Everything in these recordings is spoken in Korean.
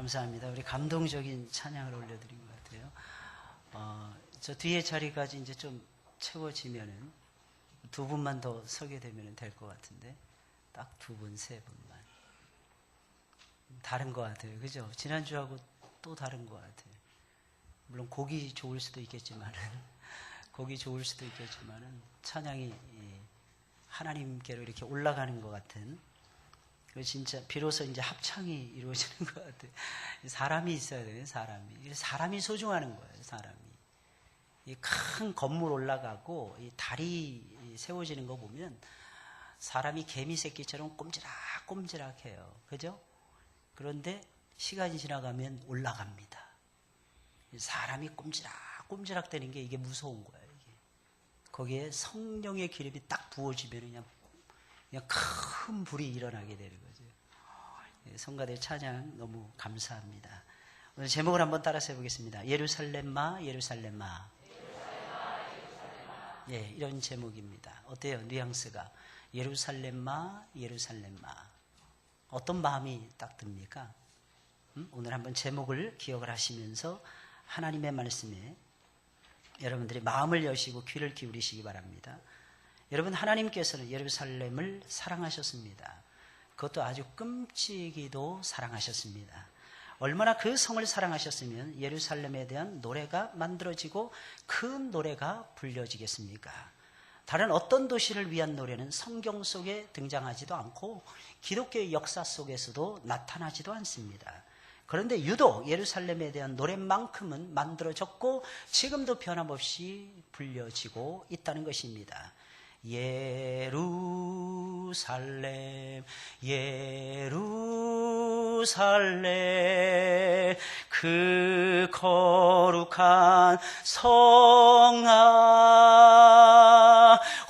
감사합니다. 우리 감동적인 찬양을 올려드린 것 같아요. 저 뒤에 자리까지 이제 좀 채워지면은 두 분만 더 서게 되면 될 것 같은데, 딱 두 분, 세 분만. 다른 것 같아요. 그죠? 지난주하고 또 다른 것 같아요. 물론 곡이 좋을 수도 있겠지만은, 찬양이 하나님께로 이렇게 올라가는 것 같은, 진짜 비로소 이제 합창이 이루어지는 것 같아요. 사람이 있어야 돼요. 사람이 소중하는 거예요. 사람이 이 큰 건물 올라가고 이 다리 세워지는 거 보면 사람이 개미 새끼처럼 꼼지락꼼지락해요. 그죠? 그런데 시간이 지나가면 올라갑니다. 사람이 꼼지락꼼지락 되는 게 이게 무서운 거예요. 이게. 거기에 성령의 기름이 딱 부어지면 그냥 큰 불이 일어나게 되는 거죠. 성가대 찬양 너무 감사합니다. 오늘 제목을 한번 따라서 해보겠습니다. 예루살렘아, 예루살렘아. 예, 이런 제목입니다. 어때요? 뉘앙스가. 예루살렘아, 예루살렘아. 어떤 마음이 딱 듭니까? 오늘 한번 제목을 기억을 하시면서 하나님의 말씀에 여러분들이 마음을 여시고 귀를 기울이시기 바랍니다. 여러분, 하나님께서는 예루살렘을 사랑하셨습니다. 그것도 아주 끔찍이도 사랑하셨습니다. 얼마나 그 성을 사랑하셨으면 예루살렘에 대한 노래가 만들어지고 그 노래가 불려지겠습니까? 다른 어떤 도시를 위한 노래는 성경 속에 등장하지도 않고 기독교의 역사 속에서도 나타나지도 않습니다. 그런데 유독 예루살렘에 대한 노래만큼은 만들어졌고 지금도 변함없이 불려지고 있다는 것입니다. 예루살렘, 예루살렘, 그 거룩한 성아,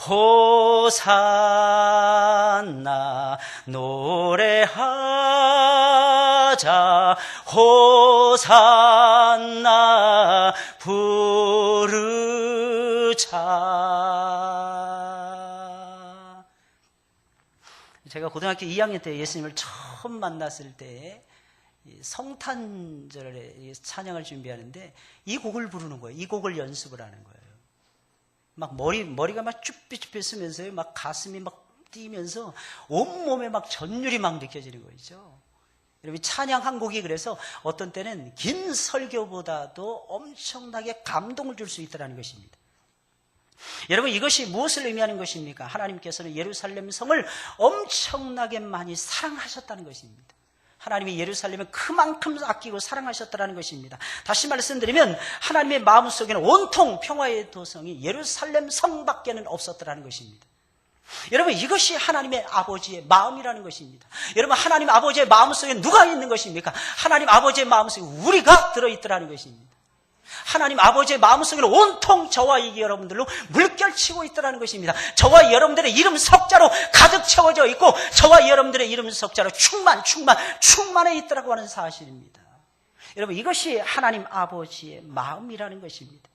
호산나 노래하자, 호산나 부르자. 제가 고등학교 2학년 때 예수님을 처음 만났을 때 성탄절에 찬양을 준비하는데 이 곡을 부르는 거예요. 이 곡을 연습을 하는 거예요. 막 머리가 막 쭈삣쭈삣 쓰면서요. 막 가슴이 막 뛰면서 온몸에 막 전율이 막 느껴지는 거죠. 여러분, 찬양 한 곡이 그래서 어떤 때는 긴 설교보다도 엄청나게 감동을 줄 수 있다는 것입니다. 여러분, 이것이 무엇을 의미하는 것입니까? 하나님께서는 예루살렘 성을 엄청나게 많이 사랑하셨다는 것입니다. 하나님이 예루살렘을 그만큼 아끼고 사랑하셨다는 것입니다. 다시 말씀드리면 하나님의 마음속에는 온통 평화의 도성이 예루살렘 성밖에는 없었다는 것입니다. 여러분, 이것이 하나님의 아버지의 마음이라는 것입니다. 여러분, 하나님 아버지의 마음속에 누가 있는 것입니까? 하나님 아버지의 마음속에 우리가 들어있더라는 것입니다. 하나님 아버지의 마음속에는 온통 저와 이 여러분들로 물결치고 있다는 것입니다. 저와 여러분들의 이름 석자로 가득 채워져 있고 저와 여러분들의 이름 석자로 충만해 있더라고 하는 사실입니다. 여러분, 이것이 하나님 아버지의 마음이라는 것입니다.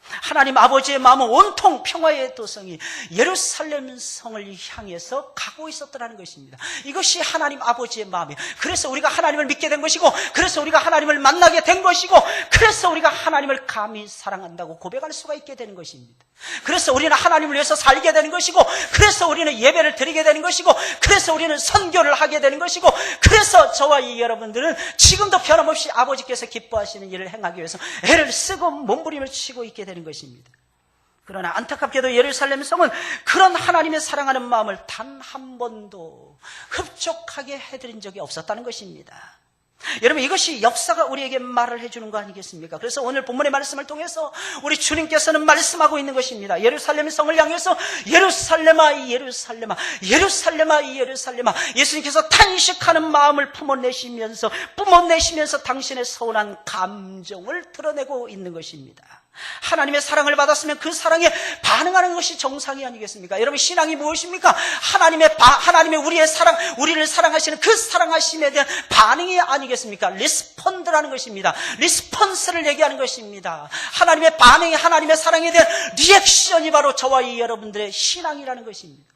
하나님 아버지의 마음은 온통 평화의 도성이 예루살렘 성을 향해서 가고 있었더라는 것입니다. 이것이 하나님 아버지의 마음이에요. 그래서 우리가 하나님을 믿게 된 것이고, 그래서 우리가 하나님을 만나게 된 것이고, 그래서 우리가 하나님을 감히 사랑한다고 고백할 수가 있게 되는 것입니다. 그래서 우리는 하나님을 위해서 살게 되는 것이고, 그래서 우리는 예배를 드리게 되는 것이고, 그래서 우리는 선교를 하게 되는 것이고, 그래서 저와 이 여러분들은 지금도 변함없이 아버지께서 기뻐하시는 일을 행하기 위해서 애를 쓰고 몸부림을 치고 있게 되는 것입니다. 그러나 안타깝게도 예루살렘 성은 그런 하나님의 사랑하는 마음을 단 한 번도 흡족하게 해드린 적이 없었다는 것입니다. 여러분, 이것이 역사가 우리에게 말을 해주는 거 아니겠습니까? 그래서 오늘 본문의 말씀을 통해서 우리 주님께서는 말씀하고 있는 것입니다. 예루살렘 성을 향해서 예루살렘아 이 예루살렘아, 예루살렘아 이 예루살렘아, 예수님께서 탄식하는 마음을 뿜어내시면서 당신의 서운한 감정을 드러내고 있는 것입니다. 하나님의 사랑을 받았으면 그 사랑에 반응하는 것이 정상이 아니겠습니까? 여러분, 신앙이 무엇입니까? 하나님의 우리를 사랑하시는 그 사랑하심에 대한 반응이 아니겠습니까? 리스폰드라는 것입니다. 리스폰스를 얘기하는 것입니다. 하나님의 반응이, 하나님의 사랑에 대한 리액션이 바로 저와 이 여러분들의 신앙이라는 것입니다.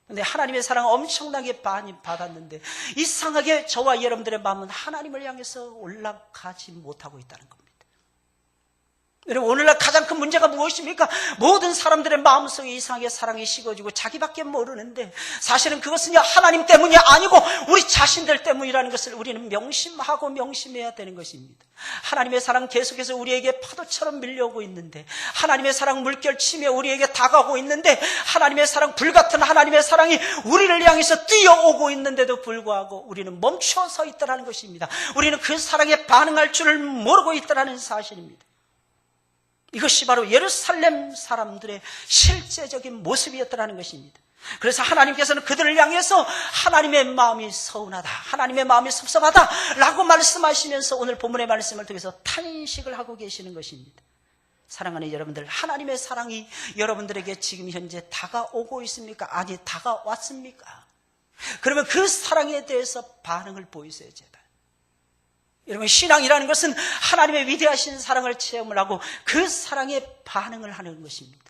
근데 하나님의 사랑을 엄청나게 많이 받았는데 이상하게 저와 여러분들의 마음은 하나님을 향해서 올라가지 못하고 있다는 겁니다. 여러분, 오늘날 가장 큰 문제가 무엇입니까? 모든 사람들의 마음속에 이상하게 사랑이 식어지고 자기밖에 모르는데 사실은 그것은 하나님 때문이 아니고 우리 자신들 때문이라는 것을 우리는 명심하고 명심해야 되는 것입니다. 하나님의 사랑 계속해서 우리에게 파도처럼 밀려오고 있는데, 하나님의 사랑 물결치며 우리에게 다가오고 있는데, 하나님의 사랑, 불같은 하나님의 사랑이 우리를 향해서 뛰어오고 있는데도 불구하고 우리는 멈춰서 있다는 것입니다. 우리는 그 사랑에 반응할 줄을 모르고 있다는 사실입니다. 이것이 바로 예루살렘 사람들의 실제적인 모습이었다는 것입니다. 그래서 하나님께서는 그들을 향해서 하나님의 마음이 서운하다, 하나님의 마음이 섭섭하다 라고 말씀하시면서 오늘 본문의 말씀을 통해서 탄식을 하고 계시는 것입니다. 사랑하는 여러분들, 하나님의 사랑이 여러분들에게 지금 현재 다가오고 있습니까? 아니, 다가왔습니까? 그러면 그 사랑에 대해서 반응을 보이세요, 제발. 여러분, 신앙이라는 것은 하나님의 위대하신 사랑을 체험을 하고 그 사랑에 반응을 하는 것입니다.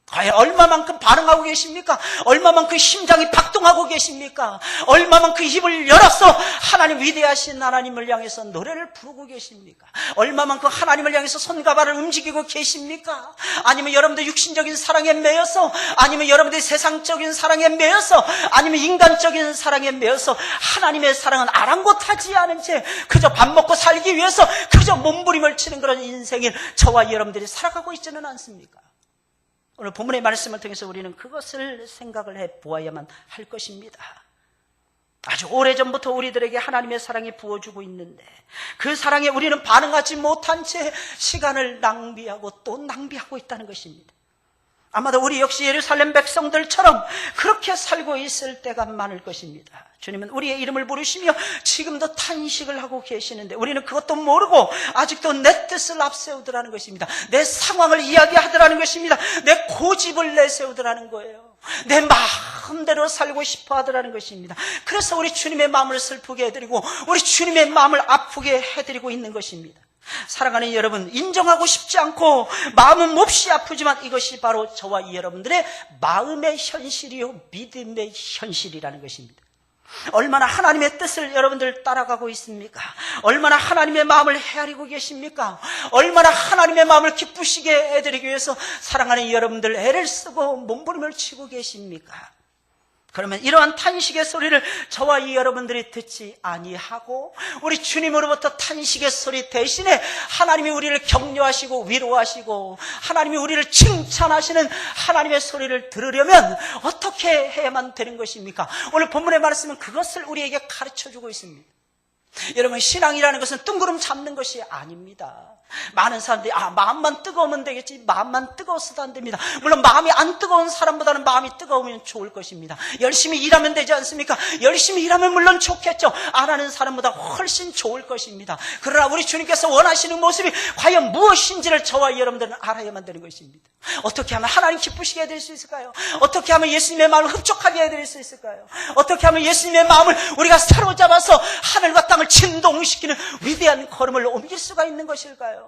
과연 얼마만큼 반응하고 계십니까? 얼마만큼 심장이 박동하고 계십니까? 얼마만큼 입을 열어서 하나님, 위대하신 하나님을 향해서 노래를 부르고 계십니까? 얼마만큼 하나님을 향해서 손과 발을 움직이고 계십니까? 아니면 여러분들 육신적인 사랑에 매여서, 아니면 여러분들 세상적인 사랑에 매여서, 아니면 인간적인 사랑에 매여서 하나님의 사랑은 아랑곳하지 않은 채 그저 밥 먹고 살기 위해서 그저 몸부림을 치는 그런 인생을 저와 여러분들이 살아가고 있지는 않습니까? 오늘 본문의 말씀을 통해서 우리는 그것을 생각을 해보아야만 할 것입니다. 아주 오래전부터 우리들에게 하나님의 사랑이 부어주고 있는데 그 사랑에 우리는 반응하지 못한 채 시간을 낭비하고 또 낭비하고 있다는 것입니다. 아마도 우리 역시 예루살렘 백성들처럼 그렇게 살고 있을 때가 많을 것입니다. 주님은 우리의 이름을 부르시며 지금도 탄식을 하고 계시는데 우리는 그것도 모르고 아직도 내 뜻을 앞세우더라는 것입니다. 내 상황을 이야기하더라는 것입니다. 내 고집을 내세우더라는 거예요. 내 마음대로 살고 싶어 하더라는 것입니다. 그래서 우리 주님의 마음을 슬프게 해드리고 우리 주님의 마음을 아프게 해드리고 있는 것입니다. 사랑하는 여러분, 인정하고 싶지 않고 마음은 몹시 아프지만 이것이 바로 저와 여러분들의 마음의 현실이요 믿음의 현실이라는 것입니다. 얼마나 하나님의 뜻을 여러분들 따라가고 있습니까? 얼마나 하나님의 마음을 헤아리고 계십니까? 얼마나 하나님의 마음을 기쁘시게 해드리기 위해서 사랑하는 여러분들 애를 쓰고 몸부림을 치고 계십니까? 그러면 이러한 탄식의 소리를 저와 이 여러분들이 듣지 아니하고 우리 주님으로부터 탄식의 소리 대신에 하나님이 우리를 격려하시고 위로하시고 하나님이 우리를 칭찬하시는 하나님의 소리를 들으려면 어떻게 해야만 되는 것입니까? 오늘 본문의 말씀은 그것을 우리에게 가르쳐주고 있습니다. 여러분, 신앙이라는 것은 뜬구름 잡는 것이 아닙니다. 많은 사람들이 마음만 뜨거우면 되겠지, 마음만 뜨거워서도 안 됩니다. 물론 마음이 안 뜨거운 사람보다는 마음이 뜨거우면 좋을 것입니다. 열심히 일하면 되지 않습니까? 열심히 일하면 물론 좋겠죠. 안 하는 사람보다 훨씬 좋을 것입니다. 그러나 우리 주님께서 원하시는 모습이 과연 무엇인지를 저와 여러분들은 알아야만 되는 것입니다. 어떻게 하면 하나님 기쁘시게 해드릴 수 있을까요? 어떻게 하면 예수님의 마음을 흡족하게 해드릴 수 있을까요? 어떻게 하면 예수님의 마음을 우리가 사로잡아서 하늘과 땅을 진동시키는 위대한 걸음을 옮길 수가 있는 것일까요?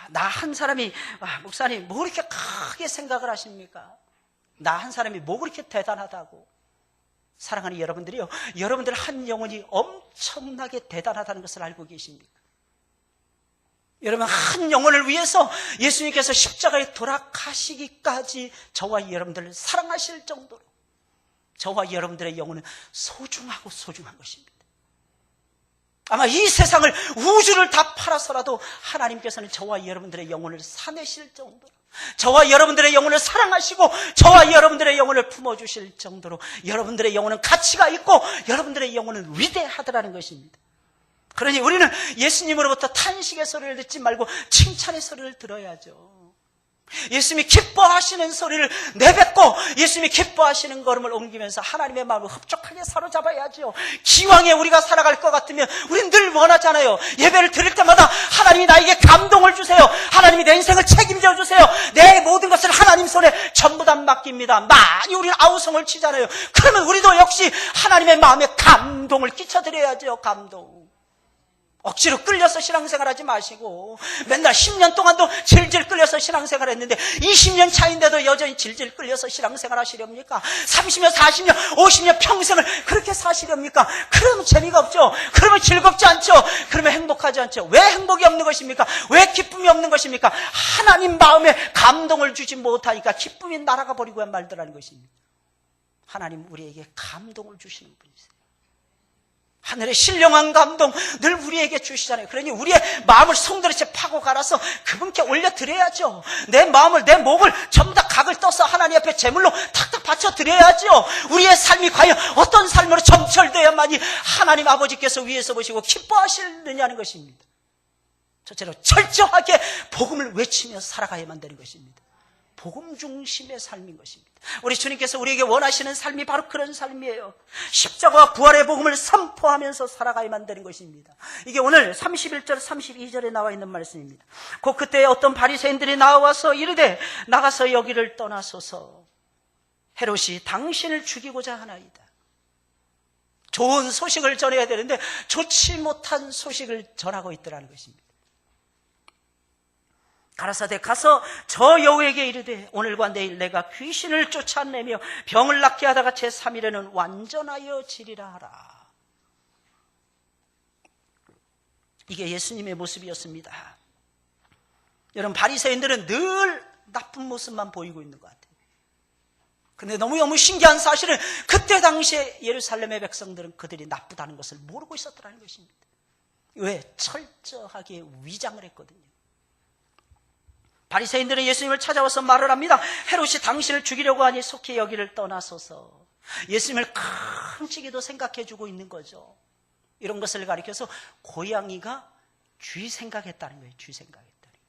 나 한 사람이 목사님 뭐 그렇게 크게 생각을 하십니까? 나 한 사람이 뭐 그렇게 대단하다고? 사랑하는 여러분들이요, 여러분들 한 영혼이 엄청나게 대단하다는 것을 알고 계십니까? 여러분, 한 영혼을 위해서 예수님께서 십자가에 돌아가시기까지 저와 여러분들을 사랑하실 정도로 저와 여러분들의 영혼은 소중하고 소중한 것입니다. 아마 이 세상을, 우주를 다 팔아서라도 하나님께서는 저와 여러분들의 영혼을 사내실 정도로, 저와 여러분들의 영혼을 사랑하시고 저와 여러분들의 영혼을 품어주실 정도로 여러분들의 영혼은 가치가 있고 여러분들의 영혼은 위대하더라는 것입니다. 그러니 우리는 예수님으로부터 탄식의 소리를 듣지 말고 칭찬의 소리를 들어야죠. 예수님이 기뻐하시는 소리를 내뱉고 예수님이 기뻐하시는 걸음을 옮기면서 하나님의 마음을 흡족하게 사로잡아야죠. 기왕에 우리가 살아갈 것 같으면 우리는 늘 원하잖아요. 예배를 드릴 때마다 하나님이 나에게 감동을 주세요. 하나님이 내 인생을 책임져 주세요. 내 모든 것을 하나님 손에 전부 다 맡깁니다. 많이 우리는 아우성을 치잖아요. 그러면 우리도 역시 하나님의 마음에 감동을 끼쳐드려야죠. 감동. 억지로 끌려서 신앙생활하지 마시고 맨날 10년 동안도 질질 끌려서 신앙생활했는데 20년 차인데도 여전히 질질 끌려서 신앙생활하시렵니까? 30년, 40년, 50년 평생을 그렇게 사시렵니까? 그러면 재미가 없죠. 그러면 즐겁지 않죠. 그러면 행복하지 않죠. 왜 행복이 없는 것입니까? 왜 기쁨이 없는 것입니까? 하나님 마음에 감동을 주지 못하니까 기쁨이 날아가 버리고 말더라는 것입니다. 하나님 우리에게 감동을 주시는 분이세요. 하늘의 신령한 감동 늘 우리에게 주시잖아요. 그러니 우리의 마음을 송두리째 파고 갈아서 그분께 올려드려야죠. 내 마음을, 내 목을 전부 다 각을 떠서 하나님 앞에 제물로 탁탁 바쳐드려야죠. 우리의 삶이 과연 어떤 삶으로 점철되어야만이 하나님 아버지께서 위에서 보시고 기뻐하시느냐는 것입니다. 첫째로 철저하게 복음을 외치며 살아가야만 되는 것입니다. 복음 중심의 삶인 것입니다. 우리 주님께서 우리에게 원하시는 삶이 바로 그런 삶이에요. 십자가와 부활의 복음을 선포하면서 살아가야만 되는 것입니다. 이게 오늘 31절 32절에 나와 있는 말씀입니다. 곧 그때 어떤 바리새인들이 나와서 이르되 나가서 여기를 떠나소서. 헤롯이 당신을 죽이고자 하나이다. 좋은 소식을 전해야 되는데 좋지 못한 소식을 전하고 있더라는 것입니다. 가라사대 가서 저 여우에게 이르되 오늘과 내일 내가 귀신을 쫓아내며 병을 낫게 하다가 제3일에는 완전하여 지리라 하라. 이게 예수님의 모습이었습니다. 여러분 바리새인들은 늘 나쁜 모습만 보이고 있는 것 같아요. 근데 너무 신기한 사실은 그때 당시에 예루살렘의 백성들은 그들이 나쁘다는 것을 모르고 있었더라는 것입니다. 왜? 철저하게 위장을 했거든요. 바리새인들은 예수님을 찾아와서 말을 합니다. 헤롯이 당신을 죽이려고 하니 속히 여기를 떠나소서. 예수님을 큼찍이도 생각해주고 있는 거죠. 이런 것을 가리켜서 고양이가 쥐 생각했다는 거예요. 쥐 생각했다는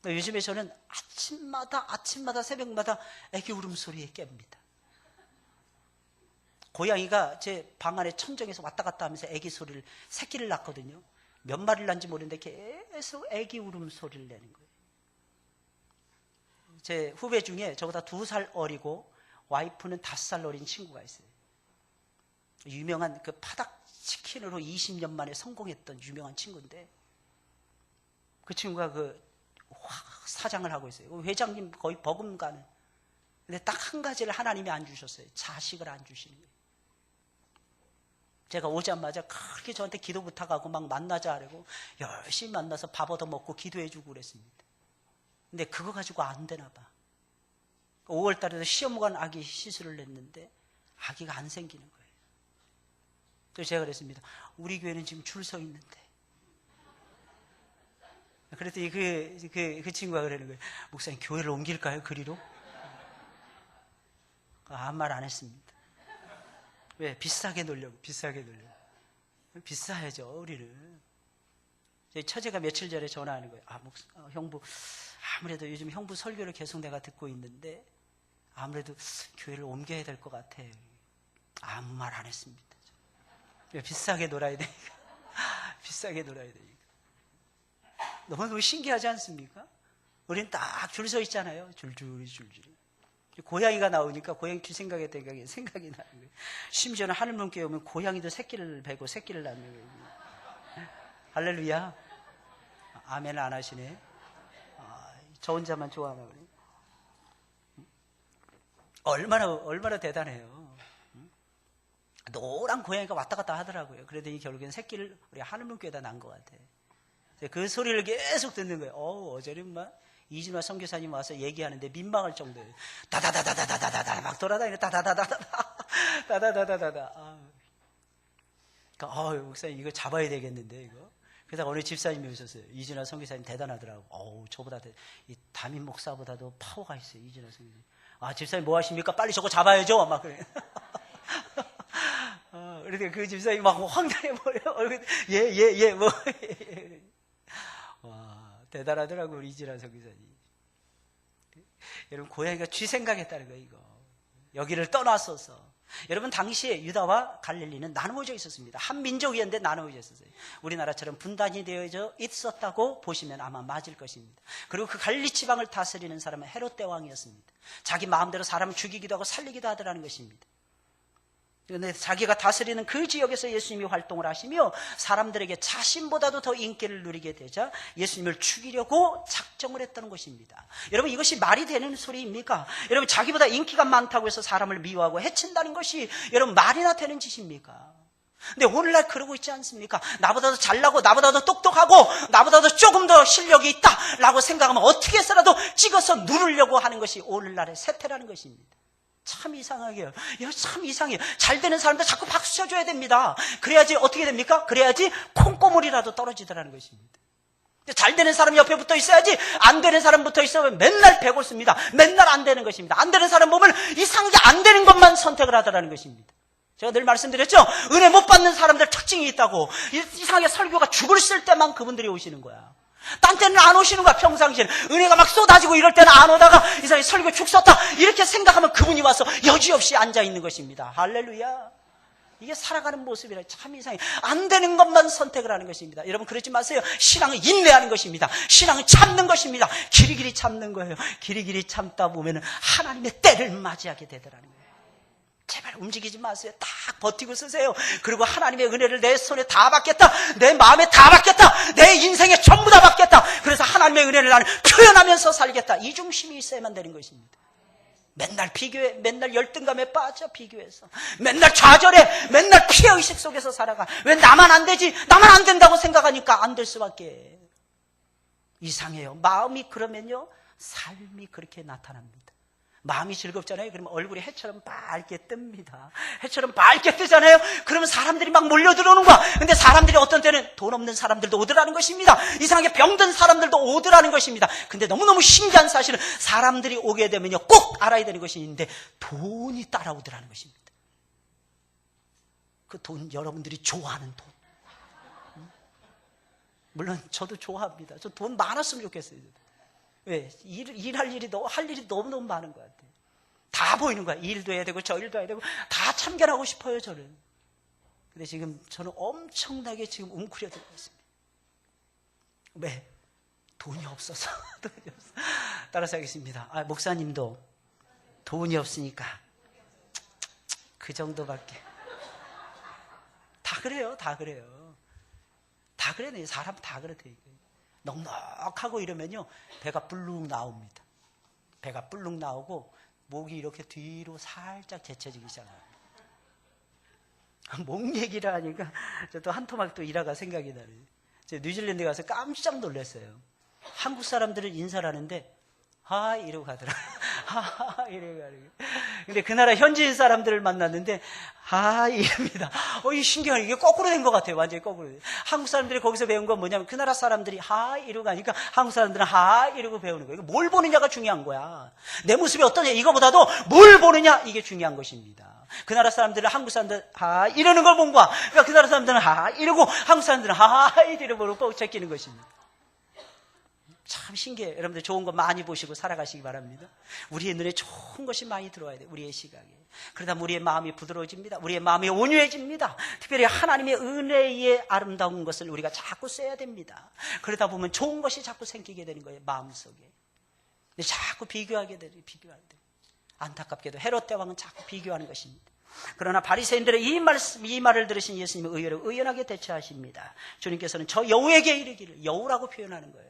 거예요. 요즘에 저는 아침마다 새벽마다 애기 울음소리에 깹니다. 고양이가 제 방 안에 천정에서 왔다 갔다 하면서 애기 소리를, 새끼를 낳거든요. 몇 마리를 낳는지 모르는데 계속 애기 울음소리를 내는 거예요. 제 후배 중에 저보다 2살 어리고 와이프는 5살 어린 친구가 있어요. 유명한 그 파닭치킨으로 20년 만에 성공했던 유명한 친구인데 그 친구가 그 사장을 하고 있어요. 회장님 거의 버금가는. 근데 딱 한 가지를 하나님이 안 주셨어요. 자식을 안 주시는 거예요. 제가 오자마자 그렇게 저한테 기도 부탁하고 막 만나자 하려고 열심히 만나서 밥 얻어먹고 기도해주고 그랬습니다. 근데 그거 가지고 안 되나 봐. 5월 달에도 시험관 아기 시술을 했는데 아기가 안 생기는 거예요. 그래서 제가 그랬습니다. 우리 교회는 지금 줄 서 있는데. 그랬더니 그 친구가 그러는 거예요. 목사님 교회를 옮길까요? 그리로? 아무 말 안 했습니다. 왜? 비싸게 놀려고. 비싸야죠, 우리는. 저희 처제가 며칠 전에 전화하는 거예요. 형부, 아무래도 요즘 형부 설교를 계속 내가 듣고 있는데, 아무래도 교회를 옮겨야 될 것 같아. 아무 말 안 했습니다. 왜? 비싸게 놀아야 되니까. 비싸게 놀아야 되니까. 너무 신기하지 않습니까? 우리는 딱 줄 서 있잖아요. 줄줄이. 고양이가 나오니까 고양이 쥐 생각이 나는 거예요. 심지어는 하늘문교회 오면 고양이도 새끼를 베고 새끼를 낳는 거예요. 할렐루야. 아멘 안 하시네. 저 혼자만 좋아하나 그래. 얼마나 대단해요. 노란 고양이가 왔다 갔다 하더라고요. 그러더니 결국엔 새끼를 우리 하늘문교회에다 낳은 것 같아요. 그 소리를 계속 듣는 거예요. 어제는 막 이진화 선교사님 와서 얘기하는데 민망할 정도예요. 다다다다다다다다 막 돌아다니는 다다다다다다. 목사님 이거 잡아야 되겠는데 이거. 그러다가 어느 집사님이 오셨어요. 이진화 선교사님 대단하더라고. 저보다 이 담임 목사보다도 파워가 있어요. 이진화 선교사님. 집사님 뭐 하십니까? 빨리 저거 잡아야죠. 막 그래. 그런데 그 집사님이 막 황당해 버려요. 얼굴 예 뭐. 와, 대단하더라고, 우리 이진아 선교사님. 여러분, 고양이가 쥐 생각했다는 거예요, 이거. 여기를 떠나서서. 여러분, 당시에 유다와 갈릴리는 나누어져 있었습니다. 한 민족이었는데 나누어져 있었어요. 우리나라처럼 분단이 되어져 있었다고 보시면 아마 맞을 것입니다. 그리고 그 갈릴리 지방을 다스리는 사람은 헤롯 대왕이었습니다. 자기 마음대로 사람을 죽이기도 하고 살리기도 하더라는 것입니다. 그런데 자기가 다스리는 그 지역에서 예수님이 활동을 하시며 사람들에게 자신보다도 더 인기를 누리게 되자 예수님을 죽이려고 작정을 했다는 것입니다. 여러분, 이것이 말이 되는 소리입니까? 여러분, 자기보다 인기가 많다고 해서 사람을 미워하고 해친다는 것이 여러분 말이나 되는 짓입니까? 근데 오늘날 그러고 있지 않습니까? 나보다 더 잘나고 나보다 더 똑똑하고 나보다 더 조금 더 실력이 있다라고 생각하면 어떻게 해서라도 찍어서 누르려고 하는 것이 오늘날의 세태라는 것입니다. 참 이상하게요. 참 이상해요. 잘 되는 사람들 자꾸 박수 쳐줘야 됩니다. 그래야지 어떻게 됩니까? 그래야지 콩고물이라도 떨어지더라는 것입니다. 잘 되는 사람 옆에 붙어 있어야지 안 되는 사람 붙어 있으면 맨날 배골 씁니다. 맨날 안 되는 것입니다. 안 되는 사람 보면 이상하게 안 되는 것만 선택을 하더라는 것입니다. 제가 늘 말씀드렸죠? 은혜 못 받는 사람들 특징이 있다고. 이상하게 설교가 죽을 쓸 때만 그분들이 오시는 거야. 딴 때는 안 오시는 거야. 평상시에는 은혜가 막 쏟아지고 이럴 때는 안 오다가 이상하게 설교 죽 썼다 이렇게 생각하면 그분이 와서 여지없이 앉아있는 것입니다. 할렐루야. 이게 살아가는 모습이라 참 이상해. 안 되는 것만 선택을 하는 것입니다. 여러분, 그러지 마세요. 신앙은 인내하는 것입니다. 신앙은 참는 것입니다. 길이길이 참는 거예요. 길이길이 참다 보면 하나님의 때를 맞이하게 되더라는 거예요. 제발 움직이지 마세요. 딱 버티고 쓰세요. 그리고 하나님의 은혜를 내 손에 다 받겠다. 내 마음에 다 받겠다. 내 인생에 전부 다 받겠다. 그래서 하나님의 은혜를 나는 표현하면서 살겠다. 이 중심이 있어야만 되는 것입니다. 맨날 비교해, 맨날 열등감에 빠져 비교해서, 맨날 좌절해, 맨날 피해의식 속에서 살아가. 왜 나만 안 되지? 나만 안 된다고 생각하니까 안 될 수밖에. 이상해요. 마음이 그러면요, 삶이 그렇게 나타납니다. 마음이 즐겁잖아요. 그러면 얼굴이 해처럼 밝게 뜹니다. 해처럼 밝게 뜨잖아요. 그러면 사람들이 막 몰려들어오는 거야. 근데 사람들이 어떤 때는 돈 없는 사람들도 오더라는 것입니다. 이상하게 병든 사람들도 오더라는 것입니다. 근데 너무너무 신기한 사실은 사람들이 오게 되면요, 꼭 알아야 되는 것이 있는데 돈이 따라오더라는 것입니다. 그 돈, 여러분들이 좋아하는 돈. 물론 저도 좋아합니다. 저 돈 많았으면 좋겠어요. 왜? 할 일이 너무너무 많은 것 같아요. 다 보이는 거야. 이 일도 해야 되고 저 일도 해야 되고 다 참견하고 싶어요, 저는. 근데 지금 저는 엄청나게 지금 웅크려들고 있습니다. 왜? 돈이 없어서. 따라서 하겠습니다. 목사님도 돈이 없으니까 그 정도밖에. 다 그래요. 다 그래요. 다 그래요. 사람 다 그렇대요. 넉넉하고 이러면요, 배가 불룩 나옵니다. 배가 불룩 나오고 목이 이렇게 뒤로 살짝 제쳐지기 시작합니다. 목 얘기를 하니까 또 한 토막 또 일화가 생각이 나요. 제가 뉴질랜드 가서 깜짝 놀랐어요. 한국 사람들은 인사를 하는데 하이 이러고 가더라고요. 하이 이러고 가더라고요. 근데 그 나라 현지인 사람들을 만났는데 하이 이럽니다. 이 신기하네. 이게 거꾸로 된 것 같아요. 완전히 거꾸로. 한국 사람들이 거기서 배운 건 뭐냐면 그 나라 사람들이 하이 이러고 가니까 한국 사람들은 하이 이러고 배우는 거예요. 뭘 보느냐가 중요한 거야. 내 모습이 어떠냐 이거보다도 뭘 보느냐 이게 중요한 것입니다. 그 나라 사람들은 한국 사람들 하이 이러는 걸 본 거야. 그러니까 그 나라 사람들은 하이 이러고 한국 사람들은 하이 이러고 꼭 제끼는 것입니다. 참 신기해요. 여러분들 좋은 거 많이 보시고 살아가시기 바랍니다. 우리의 눈에 좋은 것이 많이 들어와야 돼요. 우리의 시각에. 그러다 우리의 마음이 부드러워집니다. 우리의 마음이 온유해집니다. 특별히 하나님의 은혜의 아름다운 것을 우리가 자꾸 써야 됩니다. 그러다 보면 좋은 것이 자꾸 생기게 되는 거예요. 마음속에. 근데 자꾸 비교하게 돼요. 비교하게 돼요. 안타깝게도 헤롯 대왕은 자꾸 비교하는 것입니다. 그러나 바리새인들의 이 말을 들으신 예수님은 의외로 의연하게 대처하십니다. 주님께서는 저 여우에게 이르기를, 여우라고 표현하는 거예요.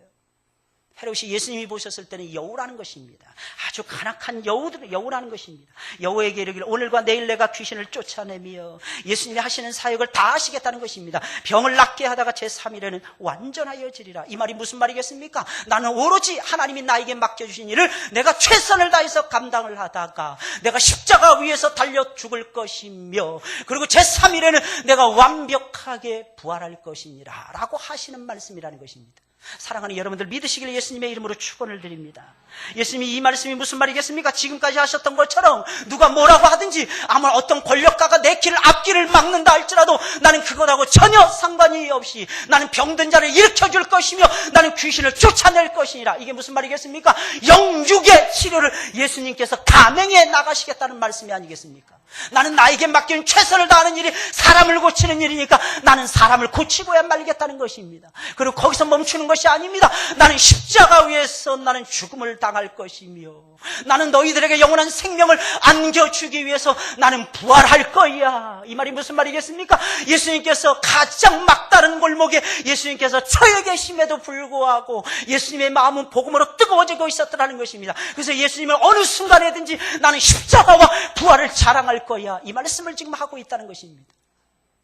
헤롯이 예수님이 보셨을 때는 여우라는 것입니다. 아주 간악한 여우라는 것입니다. 여우에게 이르기를 오늘과 내일 내가 귀신을 쫓아내며 예수님이 하시는 사역을 다 하시겠다는 것입니다. 병을 낫게 하다가 제3일에는 완전하여지리라. 이 말이 무슨 말이겠습니까? 나는 오로지 하나님이 나에게 맡겨주신 일을 내가 최선을 다해서 감당을 하다가 내가 십자가 위에서 달려 죽을 것이며 그리고 제3일에는 내가 완벽하게 부활할 것이니라 라고 하시는 말씀이라는 것입니다. 사랑하는 여러분들 믿으시길 예수님의 이름으로 축원을 드립니다. 예수님이 이 말씀이 무슨 말이겠습니까? 지금까지 하셨던 것처럼 누가 뭐라고 하든지 아마 어떤 권력가가 내 길을 앞길을 막는다 할지라도 나는 그것하고 전혀 상관이 없이 나는 병든 자를 일으켜줄 것이며 나는 귀신을 쫓아낼 것이니라. 이게 무슨 말이겠습니까? 영육의 치료를 예수님께서 감행해 나가시겠다는 말씀이 아니겠습니까? 나는 나에게 맡긴 최선을 다하는 일이 사람을 고치는 일이니까 나는 사람을 고치고야 말겠다는 것입니다. 그리고 거기서 멈추는 것이 아닙니다. 나는 십자가 위에서 나는 죽음을 당할 것이며 나는 너희들에게 영원한 생명을 안겨주기 위해서 나는 부활할 거야. 이 말이 무슨 말이겠습니까? 예수님께서 가장 막다른 골목에 예수님께서 처해 계심에도 불구하고 예수님의 마음은 복음으로 뜨거워지고 있었더라는 것입니다. 그래서 예수님은 어느 순간에든지 나는 십자가와 부활을 자랑할 거야. 이 말씀을 지금 하고 있다는 것입니다.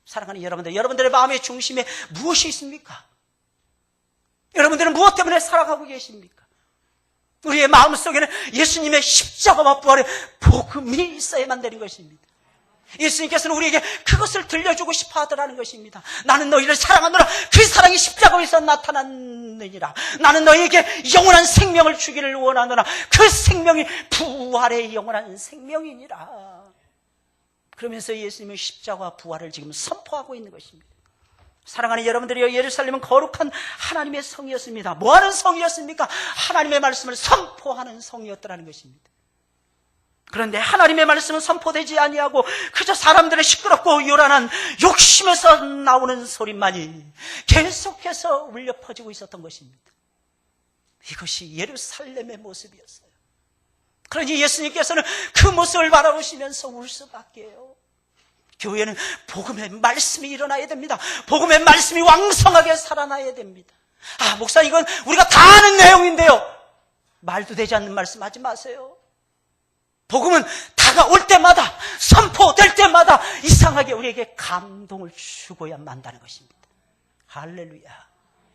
사랑하는 여러분들, 여러분들의 마음의 중심에 무엇이 있습니까? 여러분들은 무엇 때문에 살아가고 계십니까? 우리의 마음속에는 예수님의 십자가와 부활의 복음이 있어야만 되는 것입니다. 예수님께서는 우리에게 그것을 들려주고 싶어 하더라는 것입니다. 나는 너희를 사랑하노라. 그 사랑이 십자가에서 나타났느니라. 나는 너희에게 영원한 생명을 주기를 원하노라. 그 생명이 부활의 영원한 생명이니라. 그러면서 예수님은 십자가와 부활을 지금 선포하고 있는 것입니다. 사랑하는 여러분들이여, 예루살렘은 거룩한 하나님의 성이었습니다. 뭐하는 성이었습니까? 하나님의 말씀을 선포하는 성이었더라는 것입니다. 그런데 하나님의 말씀은 선포되지 아니하고 그저 사람들의 시끄럽고 요란한 욕심에서 나오는 소리만이 계속해서 울려 퍼지고 있었던 것입니다. 이것이 예루살렘의 모습이었어요. 그러니 예수님께서는 그 모습을 바라보시면서 울 수밖에요. 교회는 복음의 말씀이 일어나야 됩니다. 복음의 말씀이 왕성하게 살아나야 됩니다. 아, 목사, 이건 우리가 다 아는 내용인데요. 말도 되지 않는 말씀 하지 마세요. 복음은 다가올 때마다, 선포될 때마다 이상하게 우리에게 감동을 주고야 만다는 것입니다. 할렐루야.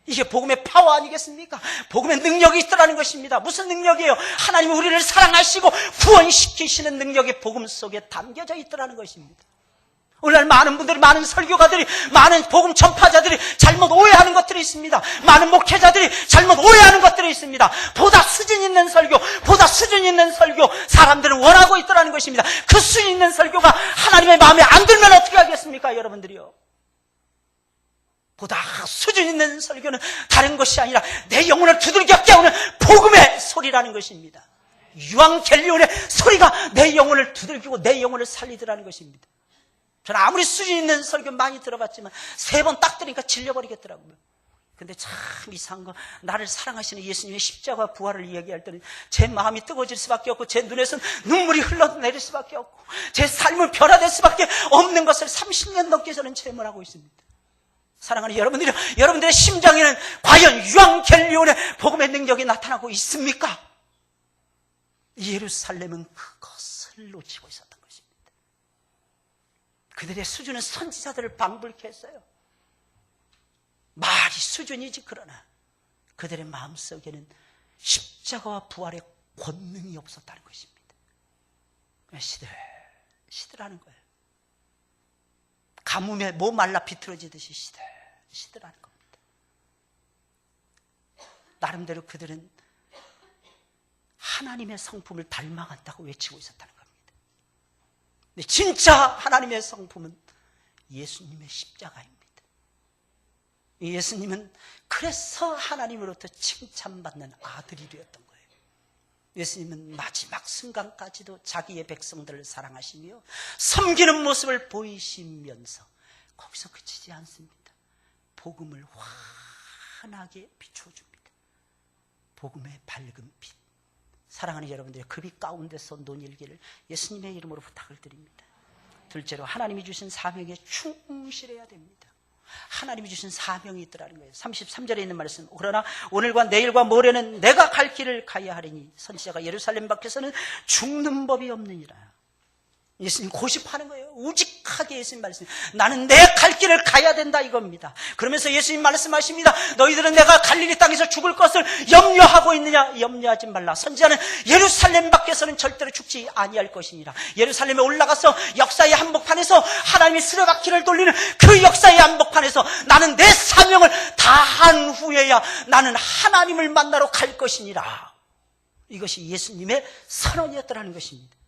이게 복음의 파워 아니겠습니까? 복음의 능력이 있더라는 것입니다. 무슨 능력이에요? 하나님이 우리를 사랑하시고 구원시키시는 능력이 복음 속에 담겨져 있더라는 것입니다. 오늘날 많은 분들이, 많은 설교가들이, 많은 복음 전파자들이 잘못 오해하는 것들이 있습니다. 많은 목회자들이 잘못 오해하는 것들이 있습니다. 보다 수준 있는 설교, 보다 수준 있는 설교 사람들은 원하고 있더라는 것입니다. 그 수준 있는 설교가 하나님의 마음에 안 들면 어떻게 하겠습니까, 여러분들이요? 보다 수준 있는 설교는 다른 것이 아니라 내 영혼을 두들겨 깨우는 복음의 소리라는 것입니다. 유앙겔리온의 소리가 내 영혼을 두들기고 내 영혼을 살리더라는 것입니다. 저는 아무리 수준 있는 설교 많이 들어봤지만 3번 딱 들으니까 질려버리겠더라고요. 근데 참 이상한 거, 나를 사랑하시는 예수님의 십자가 부활을 이야기할 때는 제 마음이 뜨거워질 수밖에 없고 제 눈에서는 눈물이 흘러내릴 수밖에 없고 제 삶은 변화될 수밖에 없는 것을 30년 넘게 저는 체험을 있습니다. 사랑하는 여러분들이, 여러분들의 심장에는 과연 유앙겔리온의 복음의 능력이 나타나고 있습니까? 예루살렘은 그것을 놓치고 있었던 것입니다. 그들의 수준은 선지자들을 방불케 했어요. 말이 수준이지, 그러나 그들의 마음속에는 십자가와 부활의 권능이 없었다는 것입니다. 시들하는 거예요. 가뭄에 뭐 말라 비틀어지듯이 시들하는 겁니다. 나름대로 그들은 하나님의 성품을 닮아간다고 외치고 있었다는 겁니다. 근데 진짜 하나님의 성품은 예수님의 십자가입니다. 예수님은 그래서 하나님으로부터 칭찬받는 아들이 되었던 거예요. 예수님은 마지막 순간까지도 자기의 백성들을 사랑하시며 섬기는 모습을 보이시면서 거기서 그치지 않습니다. 복음을 환하게 비춰줍니다. 복음의 밝은 빛. 사랑하는 여러분들의 그 빛 가운데서 논일기를 예수님의 이름으로 부탁을 드립니다. 둘째로, 하나님이 주신 사명에 충실해야 됩니다. 하나님이 주신 사명이 있더라는 거예요. 33절에 있는 말씀, 그러나 오늘과 내일과 모레는 내가 갈 길을 가야 하리니 선지자가 예루살렘 밖에서는 죽는 법이 없느니라. 예수님 고집하는 거예요. 우직하게 예수님 말씀, 나는 내 갈 길을 가야 된다, 이겁니다. 그러면서 예수님 말씀하십니다. 너희들은 내가 갈릴리 땅에서 죽을 것을 염려하고 있느냐? 염려하지 말라. 선지자는 예루살렘 밖에서는 절대로 죽지 아니할 것이니라. 예루살렘에 올라가서 역사의 한복판에서 하나님이 수레바퀴를 돌리는 그 역사의 한복판에서 나는 내 사명을 다한 후에야 나는 하나님을 만나러 갈 것이니라. 이것이 예수님의 선언이었더라는 것입니다.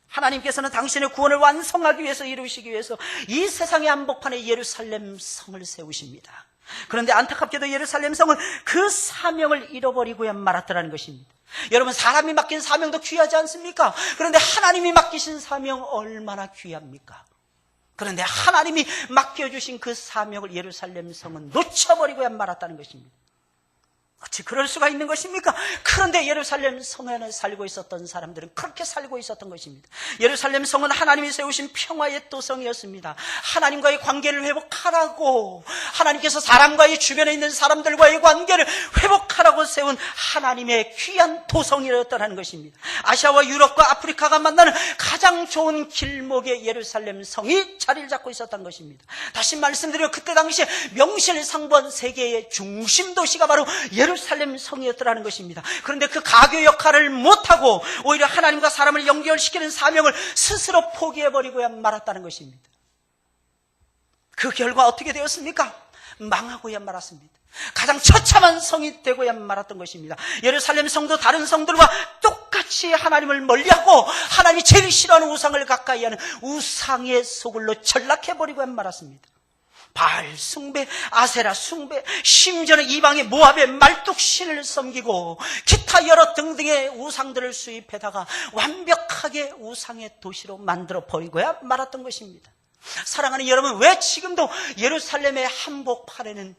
하나님께서는 당신의 구원을 완성하기 위해서, 이루시기 위해서 이 세상의 한복판에 예루살렘 성을 세우십니다. 그런데 안타깝게도 예루살렘 성은 그 사명을 잃어버리고야 말았더라는 것입니다. 여러분, 사람이 맡긴 사명도 귀하지 않습니까? 그런데 하나님이 맡기신 사명 얼마나 귀합니까? 그런데 하나님이 맡겨주신 그 사명을 예루살렘 성은 놓쳐버리고야 말았다는 것입니다. 어찌 그럴 수가 있는 것입니까? 그런데 예루살렘 성에 살고 있었던 사람들은 그렇게 살고 있었던 것입니다. 예루살렘 성은 하나님이 세우신 평화의 도성이었습니다. 하나님과의 관계를 회복하라고, 하나님께서 사람과의 주변에 있는 사람들과의 관계를 회복하라고 세운 하나님의 귀한 도성이었다는 것입니다. 아시아와 유럽과 아프리카가 만나는 가장 좋은 길목에 예루살렘 성이 자리를 잡고 있었던 것입니다. 다시 말씀드리면 그때 당시에 명실상부한 세계의 중심 도시가 바로 예루살렘 성이었더라는 것입니다. 그런데 그 가교 역할을 못하고 오히려 하나님과 사람을 연결시키는 사명을 스스로 포기해버리고야 말았다는 것입니다. 그 결과 어떻게 되었습니까? 망하고야 말았습니다. 가장 처참한 성이 되고야 말았던 것입니다. 예루살렘 성도 다른 성들과 똑같이 하나님을 멀리하고 하나님이 제일 싫어하는 우상을 가까이하는 우상의 소굴로 전락해버리고야 말았습니다. 바알 숭배, 아세라 숭배, 심지어는 이방의 모압의 말뚝신을 섬기고 기타 여러 등등의 우상들을 수입해다가 완벽하게 우상의 도시로 만들어 버리고야 말았던 것입니다. 사랑하는 여러분, 왜 지금도 예루살렘의 한복판에는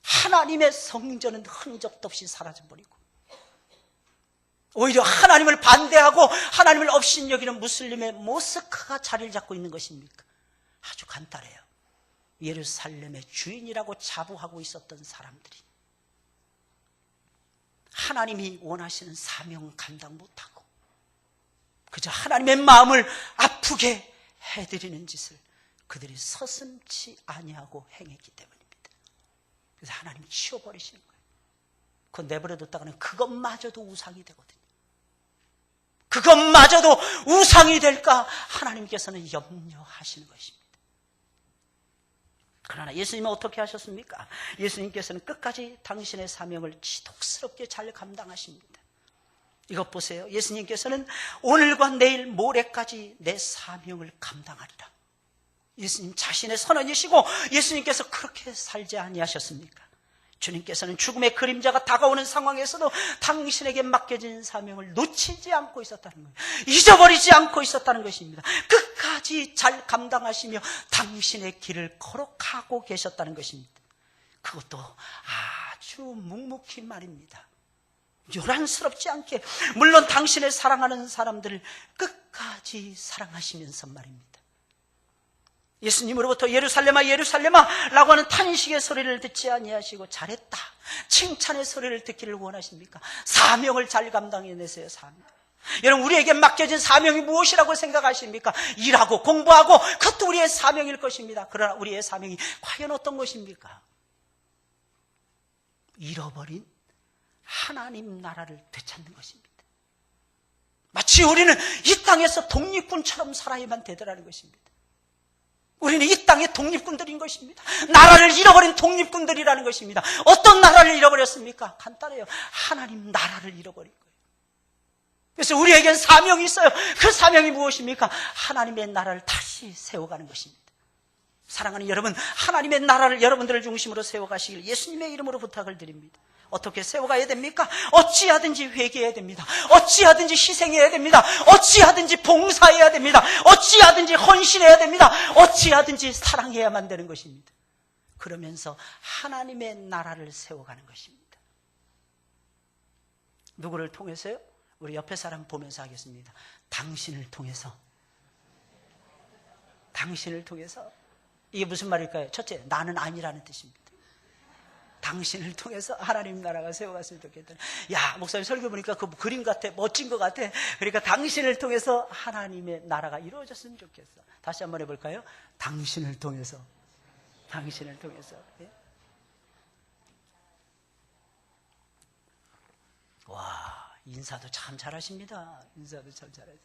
하나님의 성전은 흔적도 없이 사라져버리고 오히려 하나님을 반대하고 하나님을 업신여기는 무슬림의 모스크가 자리를 잡고 있는 것입니까? 아주 간단해요. 예루살렘의 주인이라고 자부하고 있었던 사람들이 하나님이 원하시는 사명 감당 못하고 그저 하나님의 마음을 아프게 해드리는 짓을 그들이 서슴지 아니하고 행했기 때문입니다. 그래서 하나님이 치워버리시는 거예요. 그거 내버려뒀다가는 그것마저도 우상이 되거든요. 그것마저도 우상이 될까 하나님께서는 염려하시는 것입니다. 그러나 예수님은 어떻게 하셨습니까? 예수님께서는 끝까지 당신의 사명을 지독스럽게 잘 감당하십니다. 이것 보세요. 예수님께서는 오늘과 내일 모레까지 내 사명을 감당하리라. 예수님 자신의 선언이시고 예수님께서 그렇게 살지 아니하셨습니까? 주님께서는 죽음의 그림자가 다가오는 상황에서도 당신에게 맡겨진 사명을 놓치지 않고 있었다는 거예요. 잊어버리지 않고 있었다는 것입니다. 끝까지 잘 감당하시며 당신의 길을 걸어가고 계셨다는 것입니다. 그것도 아주 묵묵히 말입니다. 요란스럽지 않게, 물론 당신의 사랑하는 사람들을 끝까지 사랑하시면서 말입니다. 예수님으로부터 예루살렘아 예루살렘아 라고 하는 탄식의 소리를 듣지 아니하시고 잘했다, 칭찬의 소리를 듣기를 원하십니까? 사명을 잘 감당해내세요. 사명. 여러분, 우리에게 맡겨진 사명이 무엇이라고 생각하십니까? 일하고 공부하고, 그것도 우리의 사명일 것입니다. 그러나 우리의 사명이 과연 어떤 것입니까? 잃어버린 하나님 나라를 되찾는 것입니다. 마치 우리는 이 땅에서 독립군처럼 살아야만 되더라는 것입니다. 우리는 이 땅의 독립군들인 것입니다. 나라를 잃어버린 독립군들이라는 것입니다. 어떤 나라를 잃어버렸습니까? 간단해요. 하나님 나라를 잃어버린 거예요. 그래서 우리에겐 사명이 있어요. 그 사명이 무엇입니까? 하나님의 나라를 다시 세워가는 것입니다. 사랑하는 여러분, 하나님의 나라를 여러분들을 중심으로 세워가시길 예수님의 이름으로 부탁을 드립니다. 어떻게 세워가야 됩니까? 어찌하든지 회개해야 됩니다. 어찌하든지 희생해야 됩니다. 어찌하든지 봉사해야 됩니다. 어찌하든지 헌신해야 됩니다. 어찌하든지 사랑해야만 되는 것입니다. 그러면서 하나님의 나라를 세워가는 것입니다. 누구를 통해서요? 우리 옆에 사람 보면서 하겠습니다. 당신을 통해서. 당신을 통해서. 이게 무슨 말일까요? 첫째, 나는 아니라는 뜻입니다. 당신을 통해서 하나님 나라가 세워갔으면 좋겠다. 야, 목사님 설교 보니까 그 그림 같아, 멋진 것 같아. 그러니까 당신을 통해서 하나님의 나라가 이루어졌으면 좋겠어. 다시 한번 해볼까요? 당신을 통해서. 당신을 통해서. 예? 와, 인사도 참 잘하십니다. 인사도 참 잘하세요.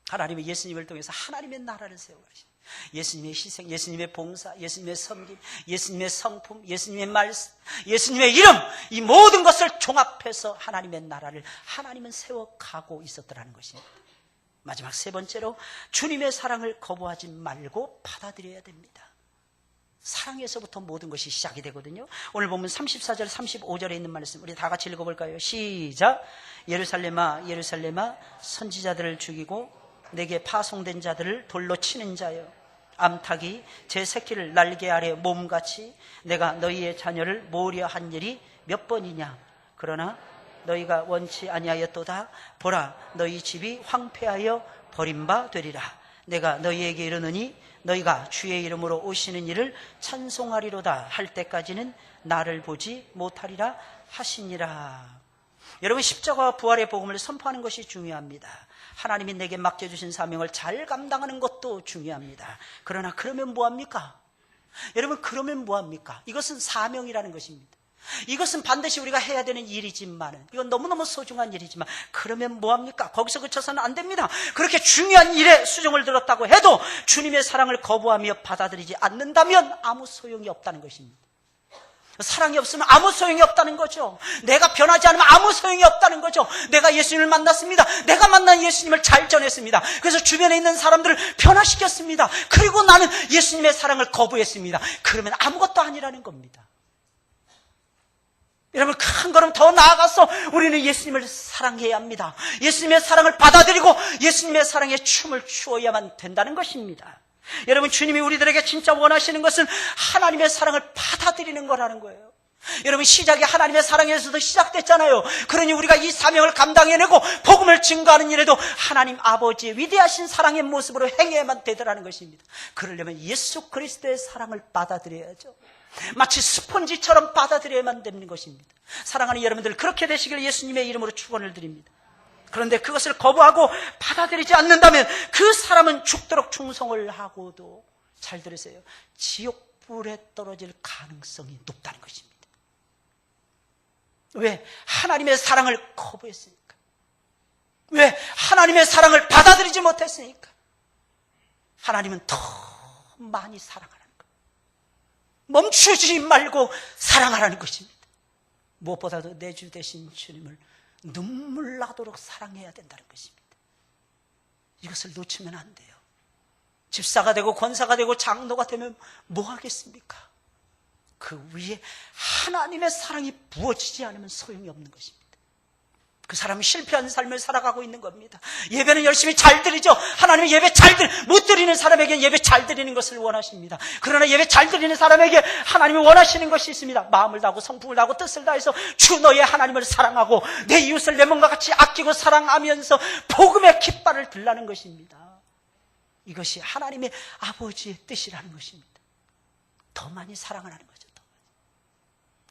하나님의 예수님을 통해서 하나님의 나라를 세워가십니다. 예수님의 희생, 예수님의 봉사, 예수님의 섬김, 예수님의 성품, 예수님의 말씀, 예수님의 이름, 이 모든 것을 종합해서 하나님의 나라를 하나님은 세워가고 있었더라는 것입니다. 마지막 세 번째로, 주님의 사랑을 거부하지 말고 받아들여야 됩니다. 사랑에서부터 모든 것이 시작이 되거든요. 오늘 보면 34절 35절에 있는 말씀 우리 다 같이 읽어볼까요? 시작. 예루살렘아 예루살렘아 선지자들을 죽이고 내게 파송된 자들을 돌로 치는 자여, 암탉이 제 새끼를 날개 아래 몸같이 내가 너희의 자녀를 모으려 한 일이 몇 번이냐. 그러나 너희가 원치 아니하였도다. 보라, 너희 집이 황폐하여 버림바 되리라. 내가 너희에게 이르노니 너희가 주의 이름으로 오시는 이를 찬송하리로다 할 때까지는 나를 보지 못하리라 하시니라. 여러분, 십자가와 부활의 복음을 선포하는 것이 중요합니다. 하나님이 내게 맡겨주신 사명을 잘 감당하는 것도 중요합니다. 그러나 그러면 뭐합니까? 여러분, 그러면 뭐합니까? 이것은 사명이라는 것입니다. 이것은 반드시 우리가 해야 되는 일이지만, 이건 너무너무 소중한 일이지만, 그러면 뭐합니까? 거기서 그쳐서는 안 됩니다. 그렇게 중요한 일에 수정을 들었다고 해도 주님의 사랑을 거부하며 받아들이지 않는다면 아무 소용이 없다는 것입니다. 사랑이 없으면 아무 소용이 없다는 거죠. 내가 변하지 않으면 아무 소용이 없다는 거죠. 내가 예수님을 만났습니다. 내가 만난 예수님을 잘 전했습니다. 그래서 주변에 있는 사람들을 변화시켰습니다. 그리고 나는 예수님의 사랑을 거부했습니다. 그러면 아무것도 아니라는 겁니다. 여러분, 한 걸음 더 나아가서 우리는 예수님을 사랑해야 합니다. 예수님의 사랑을 받아들이고 예수님의 사랑에 춤을 추어야만 된다는 것입니다. 여러분, 주님이 우리들에게 진짜 원하시는 것은 하나님의 사랑을 받아들이는 거라는 거예요. 여러분, 시작이 하나님의 사랑에서도 시작됐잖아요. 그러니 우리가 이 사명을 감당해내고 복음을 증거하는 일에도 하나님 아버지의 위대하신 사랑의 모습으로 행해야만 되더라는 것입니다. 그러려면 예수 그리스도의 사랑을 받아들여야죠. 마치 스펀지처럼 받아들여야만 되는 것입니다. 사랑하는 여러분들, 그렇게 되시길 예수님의 이름으로 축원을 드립니다. 그런데 그것을 거부하고 받아들이지 않는다면 그 사람은 죽도록 충성을 하고도, 잘 들으세요, 지옥불에 떨어질 가능성이 높다는 것입니다. 왜? 하나님의 사랑을 거부했으니까. 왜? 하나님의 사랑을 받아들이지 못했으니까. 하나님은 더 많이 사랑하라는 거예요. 멈추지 말고 사랑하라는 것입니다. 무엇보다도 내 주 되신 주님을 눈물 나도록 사랑해야 된다는 것입니다. 이것을 놓치면 안 돼요. 집사가 되고 권사가 되고 장로가 되면 뭐 하겠습니까? 그 위에 하나님의 사랑이 부어지지 않으면 소용이 없는 것입니다. 그 사람은 실패한 삶을 살아가고 있는 겁니다. 예배는 열심히 잘 드리죠. 하나님은 예배 못 드리는 사람에게 예배 잘 드리는 것을 원하십니다. 그러나 예배 잘 드리는 사람에게 하나님이 원하시는 것이 있습니다. 마음을 다하고 성품을 다하고 뜻을 다해서 주 너의 하나님을 사랑하고 내 이웃을 내 몸과 같이 아끼고 사랑하면서 복음의 깃발을 들라는 것입니다. 이것이 하나님의 아버지의 뜻이라는 것입니다. 더 많이 사랑을 하는 거죠. 더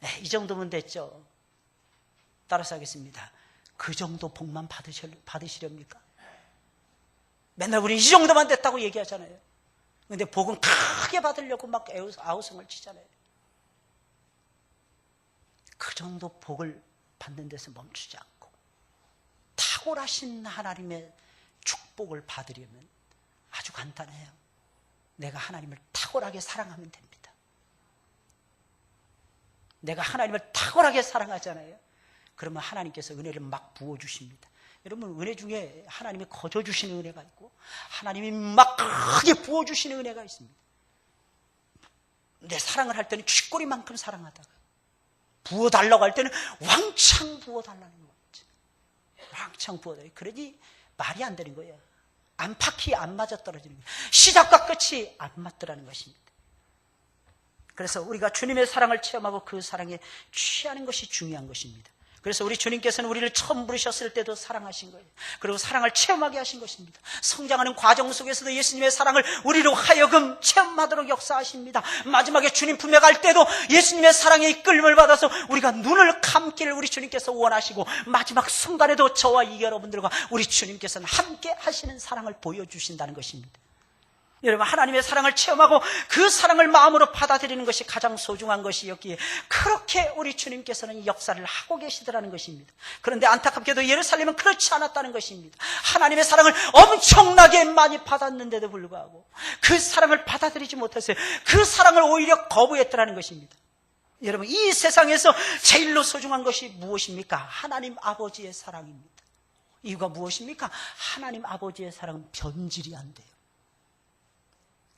많이. 네, 이 정도면 됐죠. 따라서 하겠습니다. 그 정도 복만 받으시렵니까? 맨날 우리 이 정도만 됐다고 얘기하잖아요. 그런데 복은 크게 받으려고 막 아우성을 치잖아요. 그 정도 복을 받는 데서 멈추지 않고 탁월하신 하나님의 축복을 받으려면 아주 간단해요. 내가 하나님을 탁월하게 사랑하면 됩니다. 내가 하나님을 탁월하게 사랑하잖아요. 그러면 하나님께서 은혜를 막 부어주십니다. 여러분, 은혜 중에 하나님이 거저주시는 은혜가 있고 하나님이 막 크게 부어주시는 은혜가 있습니다. 내 사랑을 할 때는 쥐꼬리만큼 사랑하다가 부어달라고 할 때는 왕창 부어달라는 거죠. 왕창 부어달라고. 그러니 말이 안 되는 거예요. 안팎이 안 맞아떨어지는 거예요. 시작과 끝이 안 맞더라는 것입니다. 그래서 우리가 주님의 사랑을 체험하고 그 사랑에 취하는 것이 중요한 것입니다. 그래서 우리 주님께서는 우리를 처음 부르셨을 때도 사랑하신 거예요. 그리고 사랑을 체험하게 하신 것입니다. 성장하는 과정 속에서도 예수님의 사랑을 우리로 하여금 체험하도록 역사하십니다. 마지막에 주님 품에 갈 때도 예수님의 사랑에 이끌림을 받아서 우리가 눈을 감기를 우리 주님께서 원하시고, 마지막 순간에도 저와 이 여러분들과 우리 주님께서는 함께 하시는 사랑을 보여주신다는 것입니다. 여러분, 하나님의 사랑을 체험하고 그 사랑을 마음으로 받아들이는 것이 가장 소중한 것이었기에 그렇게 우리 주님께서는 역사를 하고 계시더라는 것입니다. 그런데 안타깝게도 예루살렘은 그렇지 않았다는 것입니다. 하나님의 사랑을 엄청나게 많이 받았는데도 불구하고 그 사랑을 받아들이지 못했어요. 그 사랑을 오히려 거부했더라는 것입니다. 여러분, 이 세상에서 제일로 소중한 것이 무엇입니까? 하나님 아버지의 사랑입니다. 이유가 무엇입니까? 하나님 아버지의 사랑은 변질이 안 돼요.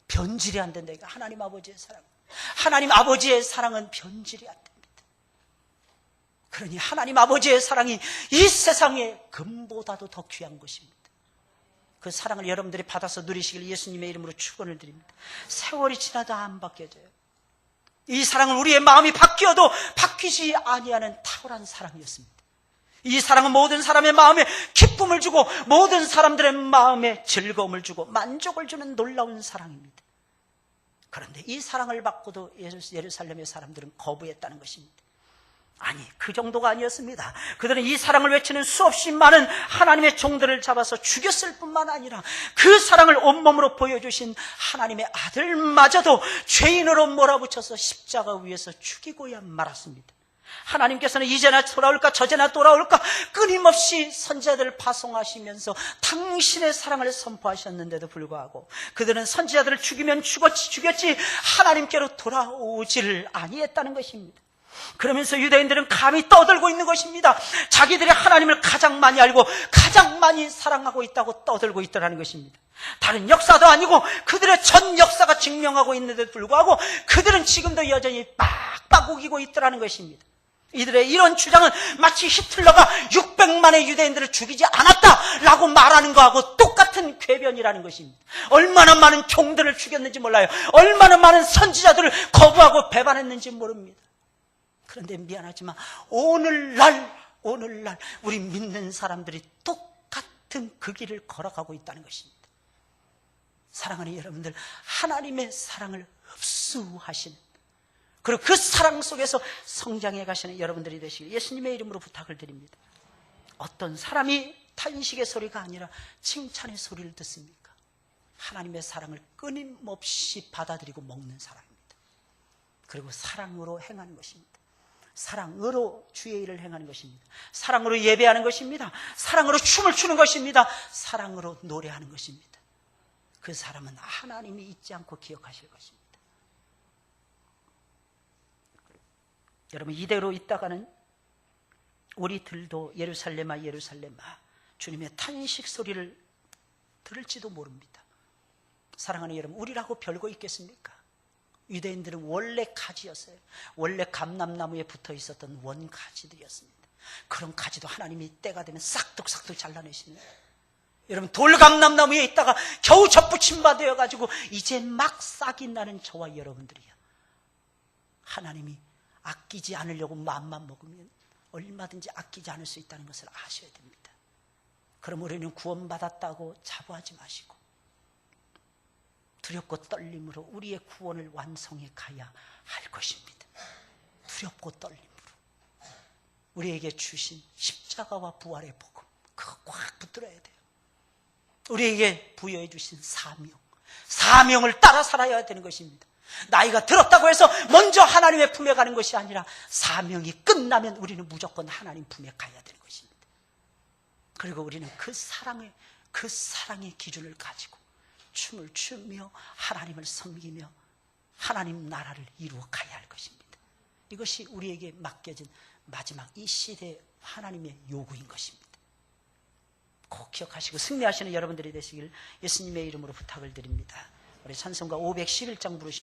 변질이 안 된다. 하나님 아버지의 사랑. 하나님 아버지의 사랑은 변질이 안 됩니다. 그러니 하나님 아버지의 사랑이 이 세상의 금보다도 더 귀한 것입니다. 그 사랑을 여러분들이 받아서 누리시길 예수님의 이름으로 축원을 드립니다. 세월이 지나도 안 바뀌어져요. 이 사랑은 우리의 마음이 바뀌어도 바뀌지 아니하는 탁월한 사랑이었습니다. 이 사랑은 모든 사람의 마음에 기쁨을 주고 모든 사람들의 마음에 즐거움을 주고 만족을 주는 놀라운 사랑입니다. 그런데 이 사랑을 받고도 예루살렘의 사람들은 거부했다는 것입니다. 아니, 그 정도가 아니었습니다. 그들은 이 사랑을 외치는 수없이 많은 하나님의 종들을 잡아서 죽였을 뿐만 아니라 그 사랑을 온몸으로 보여주신 하나님의 아들마저도 죄인으로 몰아붙여서 십자가 위에서 죽이고야 말았습니다. 하나님께서는 이제나 돌아올까 저제나 돌아올까 끊임없이 선지자들을 파송하시면서 당신의 사랑을 선포하셨는데도 불구하고 그들은 선지자들을 죽이면 죽였지 하나님께로 돌아오지를 아니했다는 것입니다. 그러면서 유대인들은 감히 떠들고 있는 것입니다. 자기들이 하나님을 가장 많이 알고 가장 많이 사랑하고 있다고 떠들고 있더라는 것입니다. 다른 역사도 아니고 그들의 전 역사가 증명하고 있는데도 불구하고 그들은 지금도 여전히 빡빡 우기고 있더라는 것입니다. 이들의 이런 주장은 마치 히틀러가 600만의 유대인들을 죽이지 않았다라고 말하는 거하고 똑같은 궤변이라는 것입니다. 얼마나 많은 종들을 죽였는지 몰라요. 얼마나 많은 선지자들을 거부하고 배반했는지 모릅니다. 그런데 미안하지만 오늘날 우리 믿는 사람들이 똑같은 그 길을 걸어가고 있다는 것입니다. 사랑하는 여러분들, 하나님의 사랑을 흡수하시는, 그리고 그 사랑 속에서 성장해 가시는 여러분들이 되시길 예수님의 이름으로 부탁을 드립니다. 어떤 사람이 탄식의 소리가 아니라 칭찬의 소리를 듣습니까? 하나님의 사랑을 끊임없이 받아들이고 먹는 사람입니다. 그리고 사랑으로 행하는 것입니다. 사랑으로 주의 일을 행하는 것입니다. 사랑으로 예배하는 것입니다. 사랑으로 춤을 추는 것입니다. 사랑으로 노래하는 것입니다. 그 사람은 하나님이 잊지 않고 기억하실 것입니다. 여러분, 이대로 있다가는 우리들도 예루살렘아 예루살렘아 주님의 탄식 소리를 들을지도 모릅니다. 사랑하는 여러분, 우리라고 별거 있겠습니까? 유대인들은 원래 가지였어요. 원래 감람나무에 붙어 있었던 원가지들이었습니다. 그런 가지도 하나님이 때가 되면 싹둑싹둑 잘라내시는 거예요. 여러분, 돌감람나무에 있다가 겨우 접붙임바 되어가지고 이제 막 싹이 나는 저와 여러분들이요, 하나님이 아끼지 않으려고 마음만 먹으면 얼마든지 아끼지 않을 수 있다는 것을 아셔야 됩니다. 그럼 우리는 구원받았다고 자부하지 마시고 두렵고 떨림으로 우리의 구원을 완성해 가야 할 것입니다. 두렵고 떨림으로 우리에게 주신 십자가와 부활의 복음, 그거 꽉 붙들어야 돼요. 우리에게 부여해 주신 사명을 따라 살아야 되는 것입니다. 나이가 들었다고 해서 먼저 하나님의 품에 가는 것이 아니라 사명이 끝나면 우리는 무조건 하나님 품에 가야 되는 것입니다. 그리고 우리는 그 사랑의 기준을 가지고 춤을 추며 하나님을 섬기며 하나님 나라를 이루어 가야 할 것입니다. 이것이 우리에게 맡겨진 마지막 이 시대의 하나님의 요구인 것입니다. 꼭 기억하시고 승리하시는 여러분들이 되시길 예수님의 이름으로 부탁을 드립니다. 우리 찬송가 511장 부르시